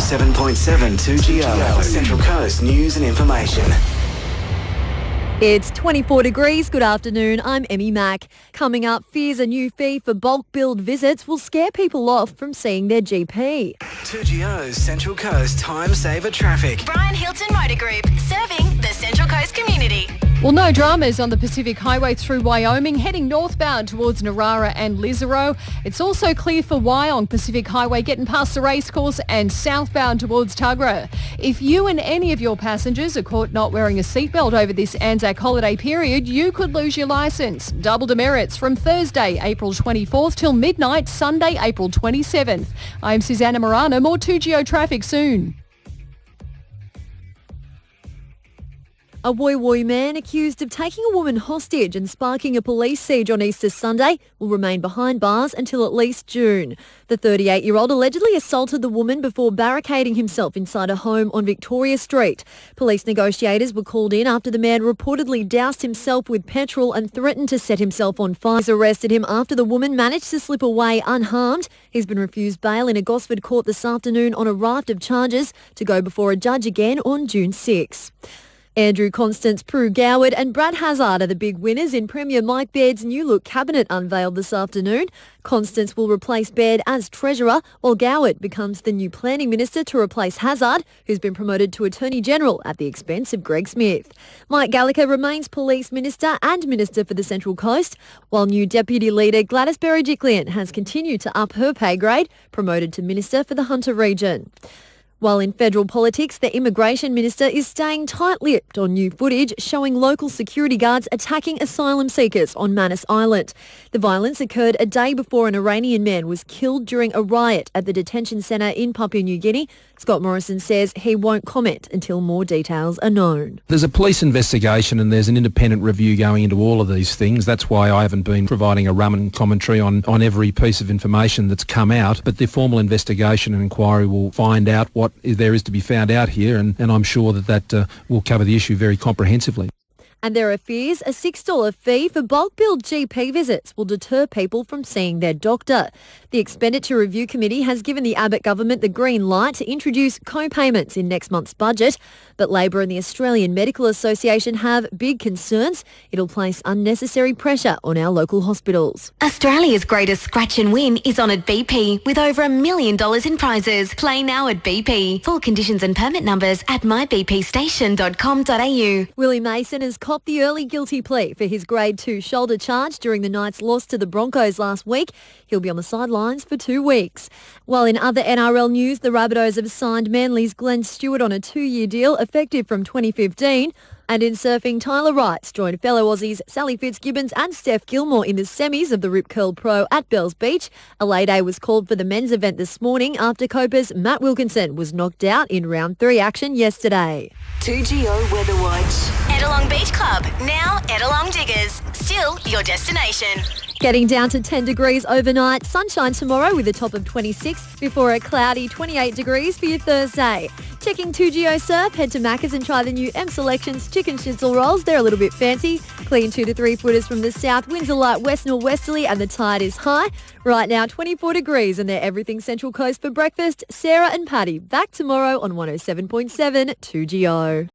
107.7 2GO, Central Coast News and Information. It's 24 degrees. Good afternoon. I'm Emmy Mack. Coming up, fears a new fee for bulk billed visits will scare people off from seeing their GP. 2GO's Central Coast Time Saver Traffic. Brian Hilton Motor Group, serving the Central Coast community. Well, no dramas on the Pacific Highway through Wyoming, heading northbound towards Narara and Lizaro. It's also clear for Wyong Pacific Highway, getting past the racecourse and southbound towards Tuggerah. If you and any of your passengers are caught not wearing a seatbelt over this Anzac holiday period, you could lose your licence. Double demerits from Thursday, April 24th till midnight, Sunday, April 27th. I'm Susanna Morano. More 2GO traffic soon. A Woy Woy man accused of taking a woman hostage and sparking a police siege on Easter Sunday will remain behind bars until at least June. The 38-year-old allegedly assaulted the woman before barricading himself inside a home on Victoria Street. Police negotiators were called in after the man reportedly doused himself with petrol and threatened to set himself on fire. Police arrested him after the woman managed to slip away unharmed. He's been refused bail in a Gosford court this afternoon on a raft of charges to go before a judge again on June 6. Andrew Constance, Prue Goward and Brad Hazzard are the big winners in Premier Mike Baird's new look cabinet unveiled this afternoon. Constance will replace Baird as Treasurer, while Goward becomes the new Planning Minister to replace Hazzard, who's been promoted to Attorney General at the expense of Greg Smith. Mike Gallagher remains Police Minister and Minister for the Central Coast, while new Deputy Leader Gladys Berejiklian has continued to up her pay grade, promoted to Minister for the Hunter region. While in federal politics, the Immigration Minister is staying tight-lipped on new footage showing local security guards attacking asylum seekers on Manus Island. The violence occurred a day before an Iranian man was killed during a riot at the detention centre in Papua New Guinea. Scott Morrison says he won't comment until more details are known. There's a police investigation and there's an independent review going into all of these things. That's why I haven't been providing a rum commentary on every piece of information that's come out. But the formal investigation and inquiry will find out what there is to be found out here, and I'm sure that will cover the issue very comprehensively. And there are fears a $6 fee for bulk billed GP visits will deter people from seeing their doctor. The Expenditure Review Committee has given the Abbott government the green light to introduce co-payments in next month's budget, but Labor and the Australian Medical Association have big concerns. It'll place unnecessary pressure on our local hospitals. Australia's greatest scratch and win is on at BP with over $1 million in prizes. Play now at BP. Full conditions and permit numbers at mybpstation.com.au. Willie Mason has copped the early guilty plea for his Grade 2 shoulder charge during the Knights' loss to the Broncos last week. He'll be on the sidelines for 2 weeks. While in other NRL news, the Rabbitohs have signed Manly's Glenn Stewart on a 2-year deal effective from 2015. And in surfing, Tyler Wrights joined fellow Aussies Sally Fitzgibbons and Steph Gilmore in the semis of the Rip Curl Pro at Bells Beach. A lay-day was called for the men's event this morning after Copa's Matt Wilkinson was knocked out in round 3 action yesterday. 2GO Weather Watch. Edelong Beach Club, now Edelong Diggers. Still your destination. Getting down to 10 degrees overnight, sunshine tomorrow with a top of 26 before a cloudy 28 degrees for your Thursday. Checking 2GO Surf, head to Macca's and try the new M Selections chicken schnitzel rolls. They're a little bit fancy. Clean 2 to 3 footers from the south, winds are light west northwesterly and the tide is high. Right now 24 degrees and they're everything Central Coast for breakfast. Sarah and Paddy back tomorrow on 107.7 2GO.